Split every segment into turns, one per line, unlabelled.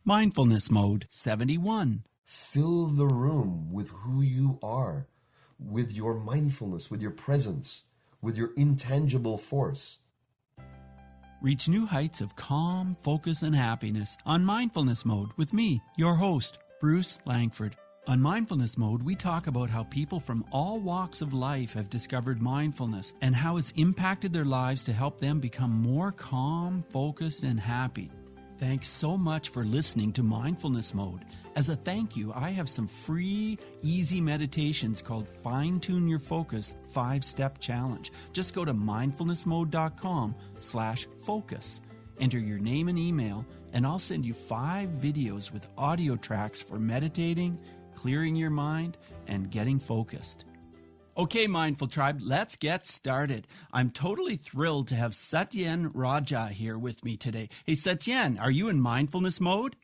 Mindfulness Mode 71.
Fill the room with who you are, with your mindfulness, with your presence, with your intangible force.
Reach new heights of calm, focus, and happiness on Mindfulness Mode with me, your host, Bruce Langford. On Mindfulness Mode, we talk about how people from all walks of life have discovered mindfulness and how it's impacted their lives to help them become more calm, focused, and happy. Thanks so much for listening to Mindfulness Mode. As a thank you, I have some free, easy meditations called Fine Tune Your Focus 5-Step Challenge. Just go to mindfulnessmode.com/focus. Enter your name and email, and I'll send you 5 videos with audio tracks for meditating, clearing your mind, and getting focused. Okay, Mindful Tribe, let's get started. I'm totally thrilled to have Satyen Raja here with me today. Hey, Satyen, are you in mindfulness mode?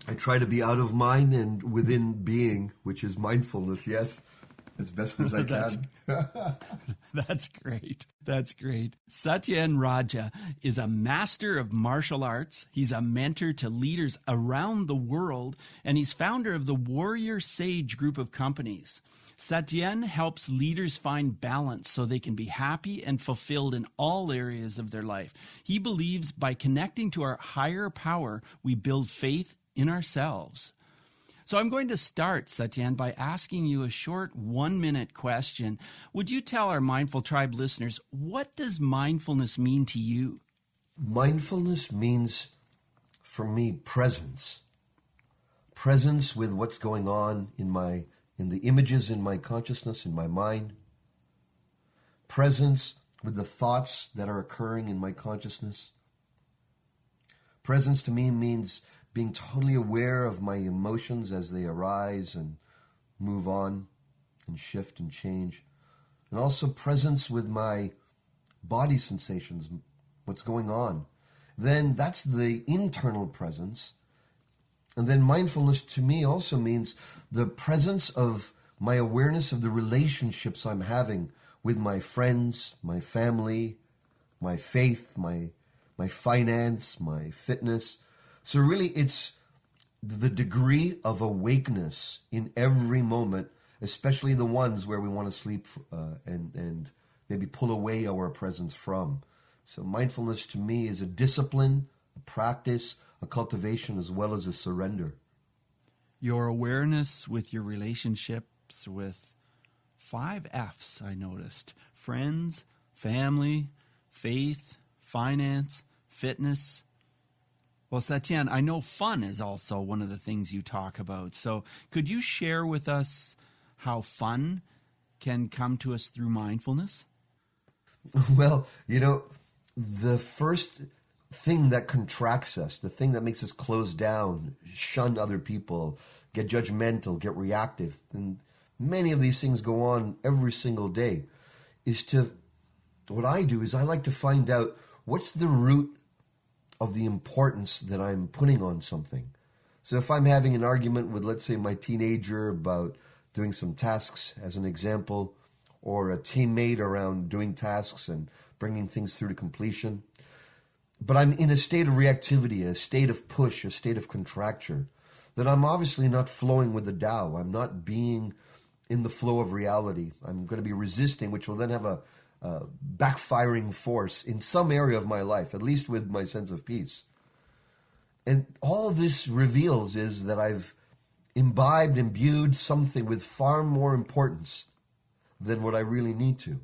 I try to be out of mind and within being, which is mindfulness, yes, as best as I can.
That's great. That's great. Satyen Raja is a master of martial arts. He's a mentor to leaders around the world, and he's founder of the Warrior Sage group of companies. Satyen helps leaders find balance so they can be happy and fulfilled in all areas of their life. He believes by connecting to our higher power, we build faith in ourselves. So I'm going to start, Satyen, by asking you a short 1-minute question. Would you tell our Mindful Tribe listeners, what does mindfulness mean to you?
Mindfulness means, for me, presence. Presence with what's going on in the images in my consciousness, in my mind. Presence with the thoughts that are occurring in my consciousness. Presence to me means being totally aware of my emotions as they arise and move on and shift and change. And also presence with my body sensations, what's going on. Then that's the internal presence. And then mindfulness to me also means the presence of my awareness of the relationships I'm having with my friends, my family, my faith, my finance, my fitness. So really it's the degree of awakeness in every moment, especially the ones where we want to sleep and maybe pull away our presence from. So mindfulness to me is a discipline, a practice, a cultivation as well as a surrender.
Your awareness with your relationships with 5 F's, I noticed. Friends, family, faith, finance, fitness. Well, Satyen, I know fun is also one of the things you talk about. So could you share with us how fun can come to us through mindfulness?
Well, the first thing that contracts us, the thing that makes us close down, shun other people, get judgmental, get reactive, and many of these things go on every single day, what I do is I like to find out what's the root of the importance that I'm putting on something. So if I'm having an argument with, let's say, my teenager about doing some tasks, as an example, or a teammate around doing tasks and bringing things through to completion, but I'm in a state of reactivity, a state of push, a state of contracture, then I'm obviously not flowing with the Tao. I'm not being in the flow of reality. I'm going to be resisting, which will then have a backfiring force in some area of my life, at least with my sense of peace. And all this reveals is that I've imbued something with far more importance than what I really need to.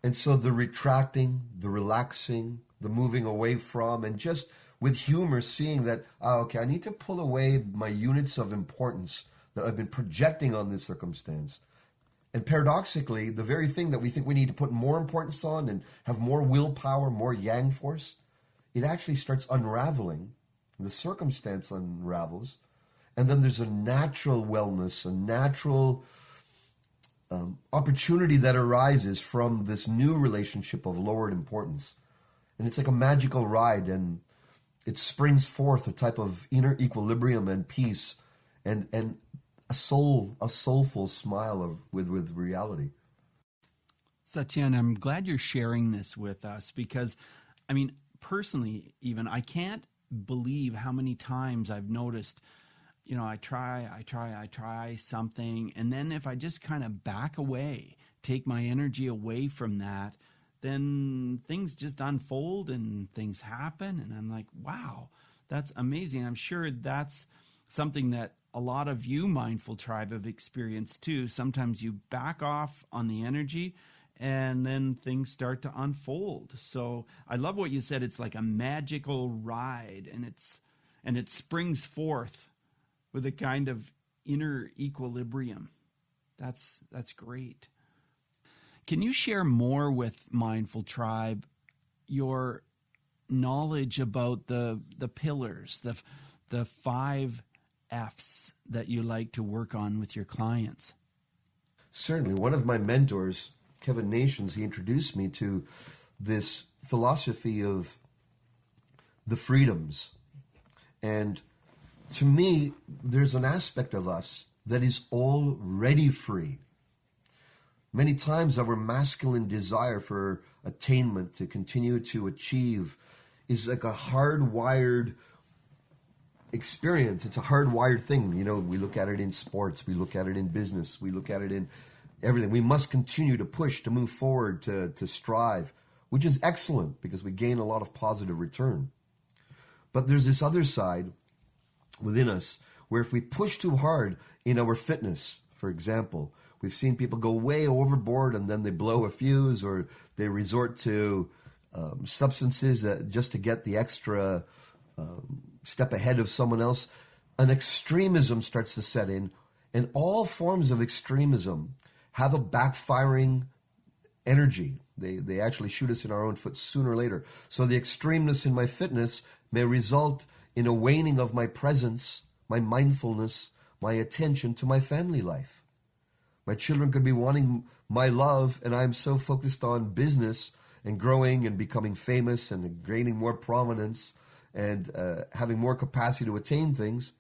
And so the retracting, the relaxing, the moving away from, and just with humor seeing that, okay, I need to pull away my units of importance that I've been projecting on this circumstance. And paradoxically, the very thing that we think we need to put more importance on and have more willpower, more yang force, it actually starts unraveling. The circumstance unravels. And then there's a natural wellness, a natural opportunity that arises from this new relationship of lowered importance. And it's like a magical ride, and it springs forth a type of inner equilibrium and peace and a soulful smile with reality.
Satyen, I'm glad you're sharing this with us because, personally, even I can't believe how many times I've noticed, I try something. And then if I just kind of back away, take my energy away from that, then things just unfold and things happen. And I'm like, wow, that's amazing. I'm sure that's something that a lot of you Mindful Tribe have experienced too. Sometimes you back off on the energy and then things start to unfold. So I love what you said. It's like a magical ride, and it springs forth with a kind of inner equilibrium. That's great. Can you share more with Mindful Tribe your knowledge about the pillars, the 5 F's that you like to work on with your clients?
Certainly. One of my mentors, Kevin Nations, he introduced me to this philosophy of the freedoms. And to me, there's an aspect of us that is already free. Many times our masculine desire for attainment, to continue to achieve, is like a hardwired experience. It's a hardwired thing. We look at it in sports, we look at it in business, we look at it in everything. We must continue to push, to move forward, to strive, which is excellent because we gain a lot of positive return. But there's this other side within us where if we push too hard in our fitness, for example, we've seen people go way overboard and then they blow a fuse, or they resort to substances just to get the extra step ahead of someone else. An extremism starts to set in, and all forms of extremism have a backfiring energy. They actually shoot us in our own foot sooner or later. So the extremeness in my fitness may result in a waning of my presence, my mindfulness, my attention to my family life. My children could be wanting my love, and I'm so focused on business and growing and becoming famous and gaining more prominence and having more capacity to attain things,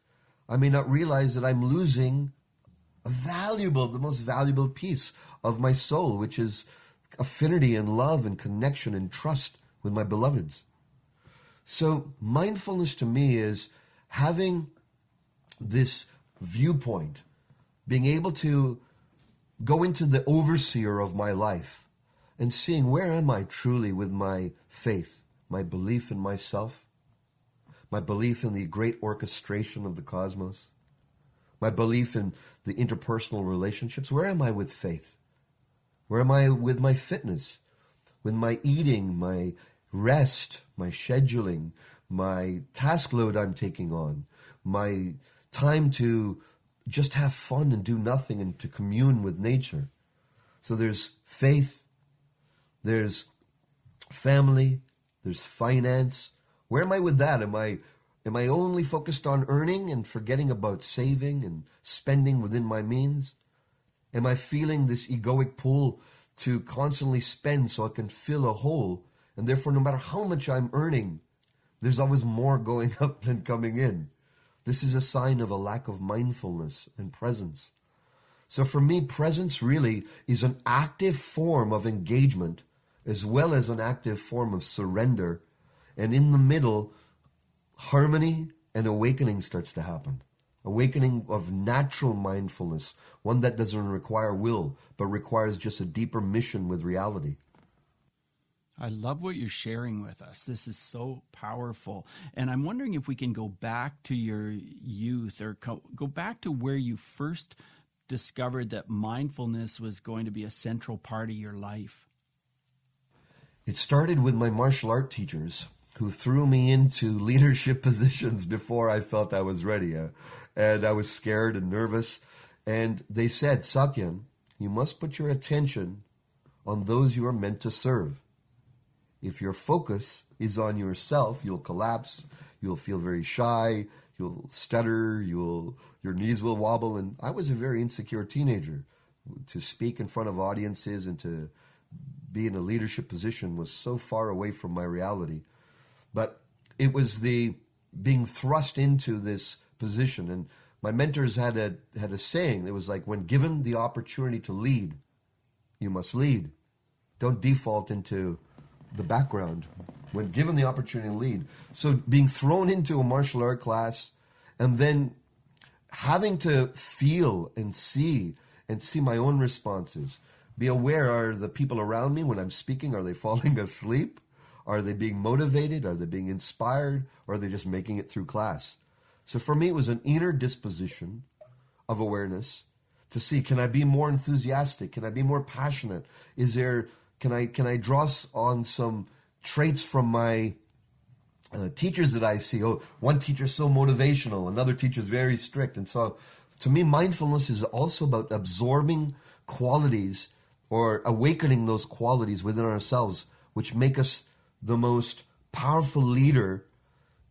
I may not realize that I'm losing the most valuable piece of my soul, which is affinity and love and connection and trust with my beloveds. So mindfulness to me is having this viewpoint, being able to go into the overseer of my life and seeing where am I truly with my faith, my belief in myself, my belief in the great orchestration of the cosmos, my belief in the interpersonal relationships. Where am I with faith? Where am I with my fitness, with my eating, my rest, my scheduling, my task load I'm taking on, my time to just have fun and do nothing and to commune with nature? So there's faith, there's family, there's finance. Where am I with that? Am I only focused on earning and forgetting about saving and spending within my means? Am I feeling this egoic pull to constantly spend so I can fill a hole, and therefore no matter how much I'm earning, there's always more going up than coming in? This is a sign of a lack of mindfulness and presence. So for me, presence really is an active form of engagement as well as an active form of surrender. And in the middle, harmony and awakening starts to happen. Awakening of natural mindfulness, one that doesn't require will, but requires just a deeper mission with reality.
I love what you're sharing with us. This is so powerful. And I'm wondering if we can go back to your youth, or go back to where you first discovered that mindfulness was going to be a central part of your life.
It started with my martial art teachers, who threw me into leadership positions before I felt I was ready. And I was scared and nervous. And they said, Satyen, you must put your attention on those you are meant to serve. If your focus is on yourself, you'll collapse, you'll feel very shy, you'll stutter, your knees will wobble. And I was a very insecure teenager. To speak in front of audiences and to be in a leadership position was so far away from my reality. But it was the being thrust into this position. And my mentors had a saying. It was like, when given the opportunity to lead, you must lead. Don't default into the background. when given the opportunity to lead. So being thrown into a martial art class and then having to feel and see my own responses. Be aware, are the people around me when I'm speaking, are they falling asleep? Are they being motivated? Are they being inspired? Or are they just making it through class? So for me, it was an inner disposition of awareness to see, can I be more enthusiastic? Can I be more passionate? Can I draw on some traits from my teachers that I see? Oh, one teacher's so motivational, another teacher's very strict. And so to me, mindfulness is also about absorbing qualities or awakening those qualities within ourselves, which make us the most powerful leader,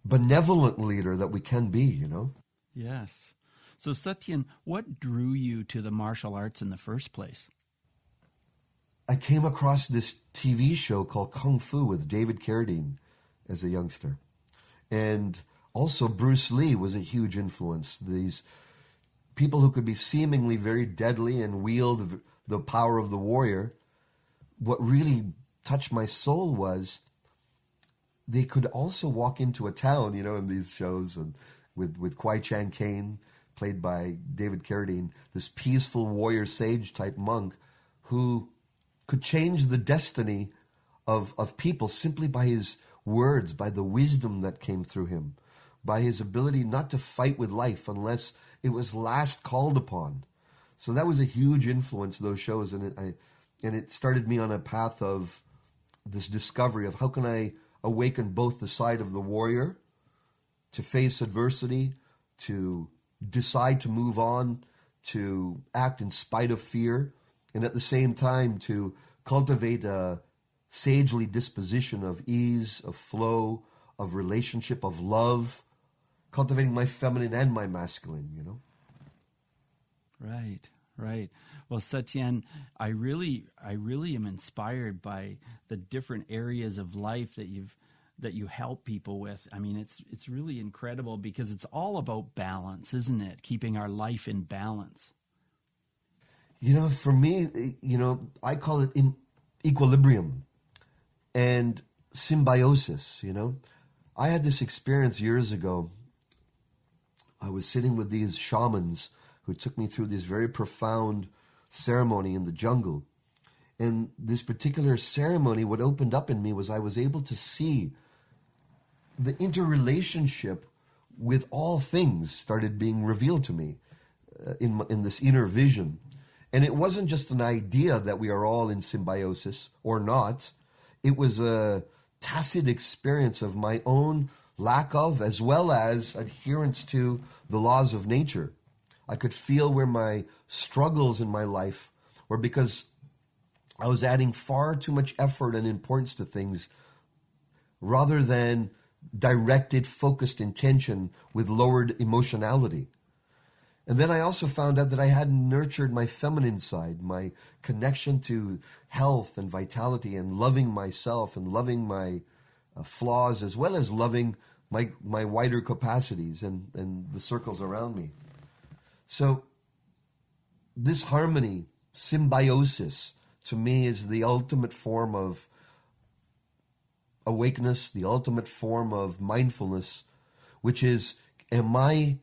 benevolent leader that we can be, you know?
Yes. So Satyen, what drew you to the martial arts in the first place?
I came across this TV show called Kung Fu with David Carradine as a youngster. And also Bruce Lee was a huge influence. These people who could be seemingly very deadly and wield the power of the warrior, what really touched my soul was they could also walk into a town, you know, in these shows, and with Kwai Chang Caine, played by David Carradine, this peaceful warrior sage type monk who could change the destiny of people simply by his words, by the wisdom that came through him, by his ability not to fight with life unless it was last called upon. So that was a huge influence, those shows, and it started me on a path of this discovery of how can I awaken both the side of the warrior to face adversity, to decide to move on, to act in spite of fear, and at the same time to cultivate a sagely disposition of ease, of flow, of relationship, of love, cultivating my feminine and my masculine, you know?
Right, right. Well, Satyen, I really am inspired by the different areas of life that you help people with. I mean, it's really incredible because it's all about balance, isn't it? Keeping our life in balance.
You know, for me, you know, I call it equilibrium and symbiosis, you know. I had this experience years ago. I was sitting with these shamans who took me through this very profound ceremony in the jungle. And this particular ceremony, what opened up in me was I was able to see the interrelationship with all things started being revealed to me in this inner vision. And it wasn't just an idea that we are all in symbiosis or not. It was a tacit experience of my own lack of, as well as adherence to the laws of nature. I could feel where my struggles in my life were because I was adding far too much effort and importance to things rather than directed, focused intention with lowered emotionality. And then I also found out that I hadn't nurtured my feminine side, my connection to health and vitality and loving myself and loving my flaws, as well as loving my wider capacities and the circles around me. So this harmony, symbiosis, to me is the ultimate form of awakeness, the ultimate form of mindfulness, which is, am I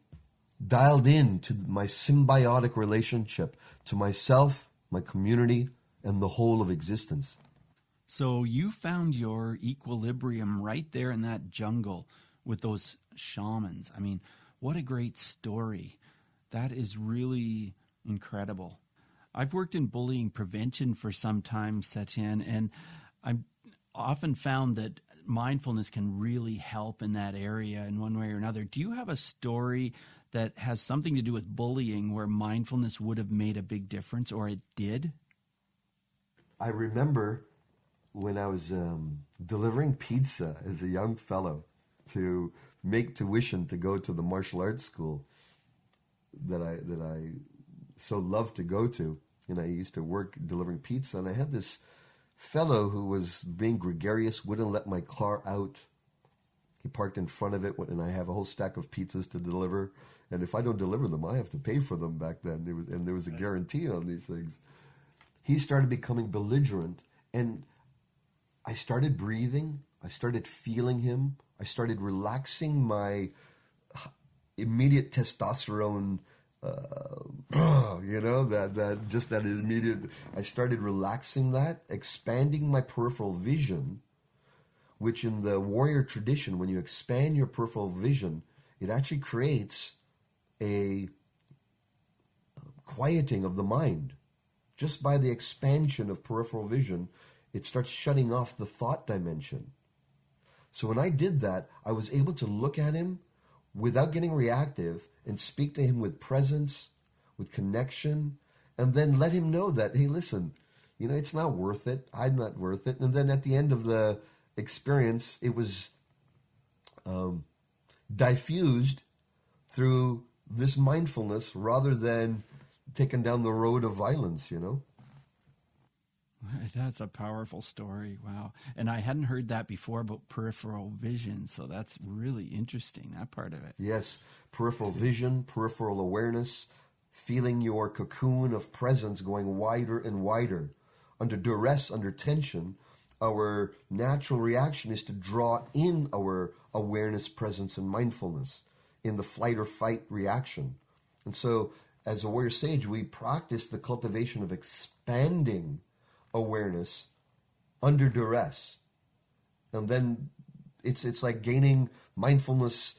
dialed in to my symbiotic relationship to myself, my community, and the whole of existence?
So you found your equilibrium right there in that jungle with those shamans. I mean, what a great story. That is really incredible. I've worked in bullying prevention for some time, Satyen, and I've often found that mindfulness can really help in that area in one way or another. Do you have a story that has something to do with bullying where mindfulness would have made a big difference, or it did?
I remember when I was delivering pizza as a young fellow to make tuition to go to the martial arts school that I so loved to go to. And I used to work delivering pizza, and I had this fellow who was being gregarious, wouldn't let my car out. He parked in front of it, and I have a whole stack of pizzas to deliver. And if I don't deliver them, I have to pay for them back then. There was a guarantee on these things. He started becoming belligerent, and I started breathing I started feeling him. I started relaxing my immediate testosterone, that immediate. I started relaxing that, expanding my peripheral vision, which in the warrior tradition, when you expand your peripheral vision, it actually creates a quieting of the mind. Just by the expansion of peripheral vision, it starts shutting off the thought dimension. So when I did that, I was able to look at him without getting reactive and speak to him with presence, with connection, and then let him know that, hey, listen, it's not worth it. I'm not worth it. And then at the end of the experience, it was diffused through this mindfulness rather than taken down the road of violence,
That's a powerful story. Wow. And I hadn't heard that before about peripheral vision. So that's really interesting, that part of it.
Yes. Peripheral vision, peripheral awareness, feeling your cocoon of presence going wider and wider. Under duress, under tension, our natural reaction is to draw in our awareness, presence, and mindfulness in the flight or fight reaction. And so, as a warrior sage, we practice the cultivation of expanding awareness under duress. And then it's like gaining mindfulness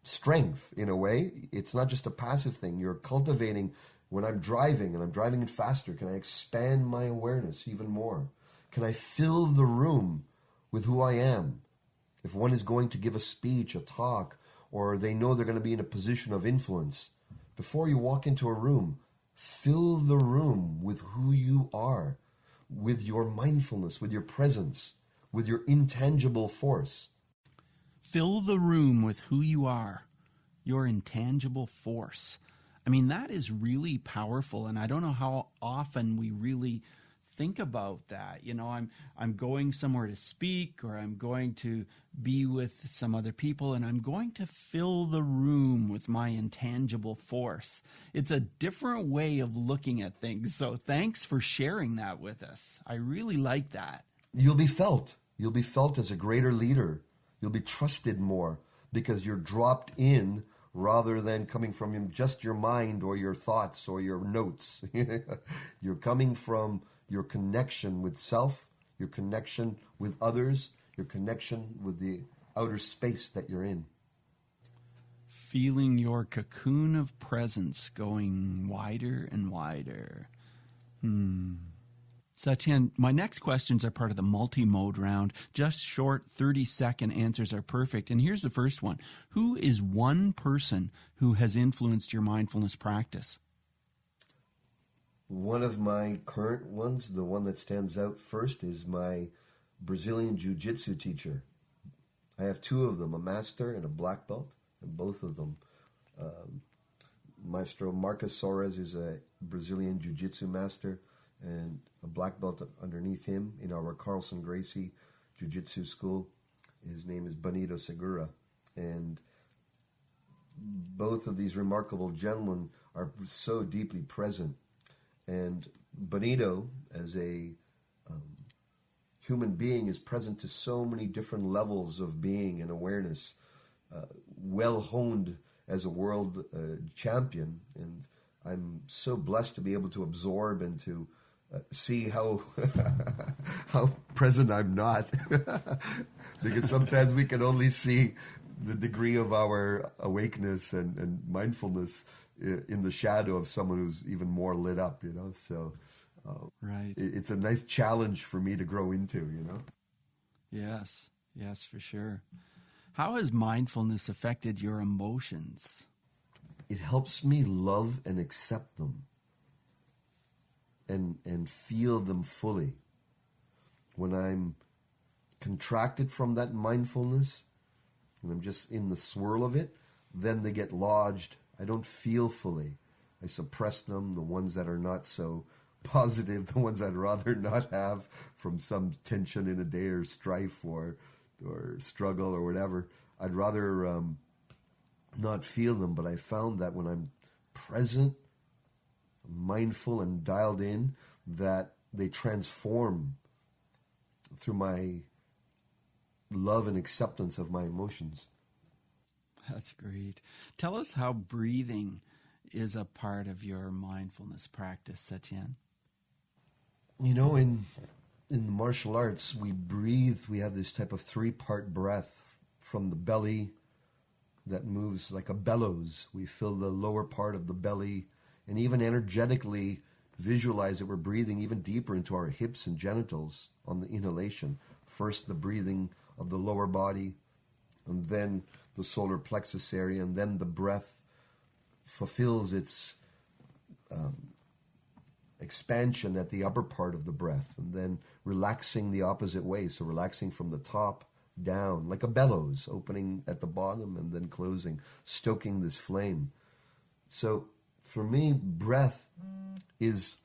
strength in a way. It's not just a passive thing. You're cultivating. When I'm driving and I'm driving it faster, can I expand my awareness even more? Can I fill the room with who I am? If one is going to give a speech, a talk, or they know they're going to be in a position of influence, before you walk into a room, fill the room with who you are, with your mindfulness, with your presence, with your intangible force.
Fill the room with who you are, your intangible force. I mean, that is really powerful, and I don't know how often we really think about that. I'm going somewhere to speak, or I'm going to be with some other people, and I'm going to fill the room with my intangible force. It's a different way of looking at things. So thanks for sharing that with us. I really like that.
You'll be felt. You'll be felt as a greater leader. You'll be trusted more because you're dropped in rather than coming from just your mind or your thoughts or your notes. You're coming from your connection with self, your connection with others, your connection with the outer space that you're in.
Feeling your cocoon of presence going wider and wider. Satyen, my next questions are part of the multi-mode round. Just short 30-second answers are perfect. And here's the first one. Who is one person who has influenced your mindfulness practice?
One of my current ones, the one that stands out first, is my Brazilian Jiu-Jitsu teacher. I have two of them, a master and a black belt, and both of them. Maestro Marcos Soares is a Brazilian Jiu-Jitsu master, and a black belt underneath him in our Carlson Gracie Jiu-Jitsu school. His name is Benito Segura. And both of these remarkable gentlemen are so deeply present. And Benito, as a human being, is present to so many different levels of being and awareness, well honed as a world champion. And I'm so blessed to be able to absorb and to see how how present I'm not, because sometimes we can only see the degree of our awakeness and mindfulness in the shadow of someone who's even more lit up, So
Right.
It's a nice challenge for me to grow into,
Yes, for sure. How has mindfulness affected your emotions?
It helps me love and accept them and feel them fully. When I'm contracted from that mindfulness and I'm just in the swirl of it, then they get lodged. I don't feel fully. I suppress them, the ones that are not so positive, the ones I'd rather not have from some tension in a day or strife or struggle or whatever. I'd rather not feel them, but I found that when I'm present, mindful and dialed in, that they transform through my love and acceptance of my emotions.
That's great. Tell us how breathing is a part of your mindfulness practice, Satyen.
You know, in the martial arts, we breathe, we have this type of 3-part breath from the belly that moves like a bellows. We fill the lower part of the belly, and even energetically visualize that we're breathing even deeper into our hips and genitals on the inhalation. First, the breathing of the lower body, and then the solar plexus area, and then the breath fulfills its expansion at the upper part of the breath, and then relaxing the opposite way, so relaxing from the top down, like a bellows, opening at the bottom and then closing, stoking this flame. So for me, breath is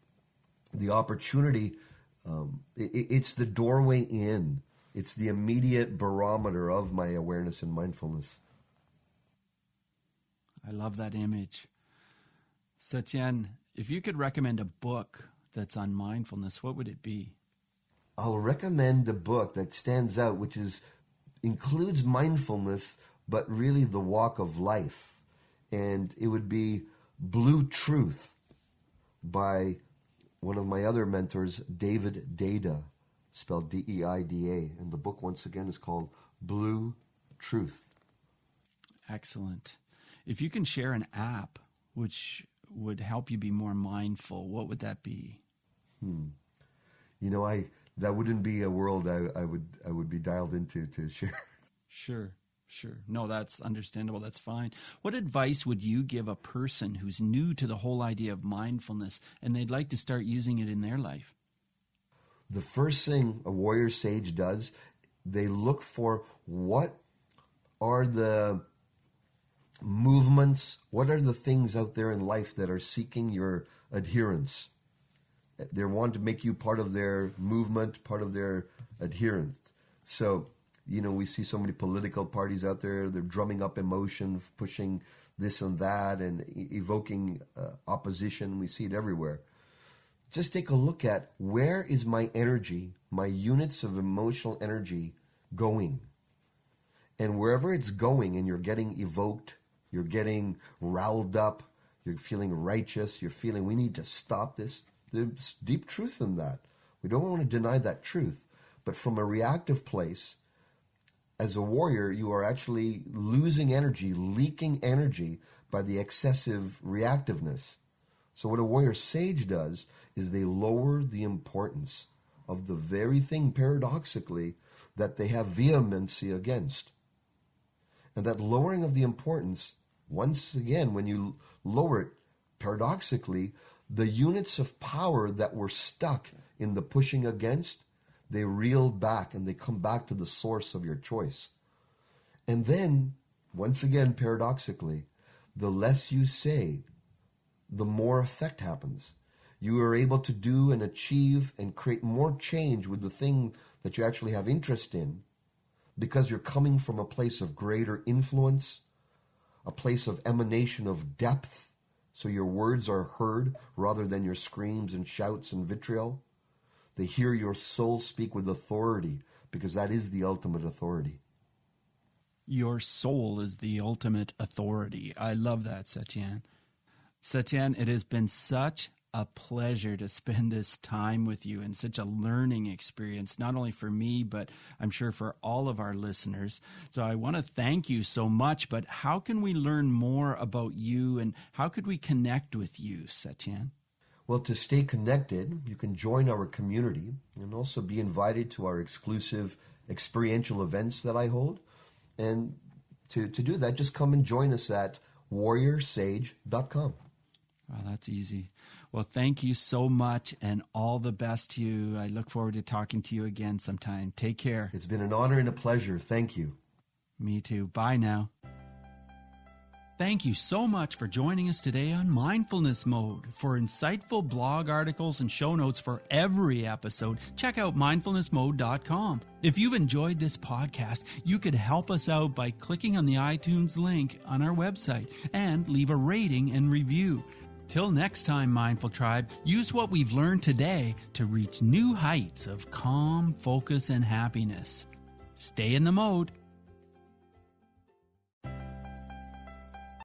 the opportunity, it's the doorway in. It's the immediate barometer of my awareness and mindfulness.
I love that image. Satyen, if you could recommend a book that's on mindfulness, what would it be?
I'll recommend a book that stands out, which includes mindfulness, but really the walk of life. And it would be Blue Truth by one of my other mentors, David Deida, spelled D-E-I-D-A. And the book, once again, is called Blue Truth.
Excellent. If you can share an app which would help you be more mindful, what would that be?
You know, that wouldn't be a world I would be dialed into to share.
Sure. No, that's understandable. That's fine. What advice would you give a person who's new to the whole idea of mindfulness and they'd like to start using it in their life?
The first thing a warrior sage does, they look for what are the movements, what are the things out there in life that are seeking your adherence. They want to make you part of their movement, part of their adherence. So, you know, we see so many political parties out there, they're drumming up emotion, pushing this and that, and evoking opposition. We see it everywhere. Just take a look at, where is my energy, my units of emotional energy going? And wherever it's going and you're getting evoked, you're getting riled up, you're feeling righteous, you're feeling we need to stop this, there's deep truth in that. We don't want to deny that truth. But from a reactive place, as a warrior, you are actually losing energy, leaking energy by the excessive reactiveness. So what a warrior sage does is they lower the importance of the very thing, paradoxically, that they have vehemency against. And that lowering of the importance, once again, when you lower it, paradoxically, the units of power that were stuck in the pushing against, they reel back and they come back to the source of your choice. And then, once again, paradoxically, the less you say, the more effect happens. You are able to do and achieve and create more change with the thing that you actually have interest in, because you're coming from a place of greater influence, a place of emanation of depth, so your words are heard rather than your screams and shouts and vitriol. They hear your soul speak with authority, because that is the ultimate authority.
Your soul is the ultimate authority. I love that, Satyen. Satyen, it has been such a pleasure to spend this time with you, and such a learning experience, not only for me, but I'm sure for all of our listeners. So I want to thank you so much, but how can we learn more about you, and how could we connect with you, Satyen?
Well, to stay connected, you can join our community and also be invited to our exclusive experiential events that I hold. And to do that, just come and join us at warriorsage.com.
Well, that's easy. Well, thank you so much, and all the best to you. I look forward to talking to you again sometime. Take care.
It's been an honor and a pleasure. Thank you.
Me too. Bye now. Thank you so much for joining us today on Mindfulness Mode. For insightful blog articles and show notes for every episode, check out mindfulnessmode.com. If you've enjoyed this podcast, you could help us out by clicking on the iTunes link on our website and leave a rating and review. Till next time, Mindful Tribe, use what we've learned today to reach new heights of calm, focus, and happiness. stay in the mode.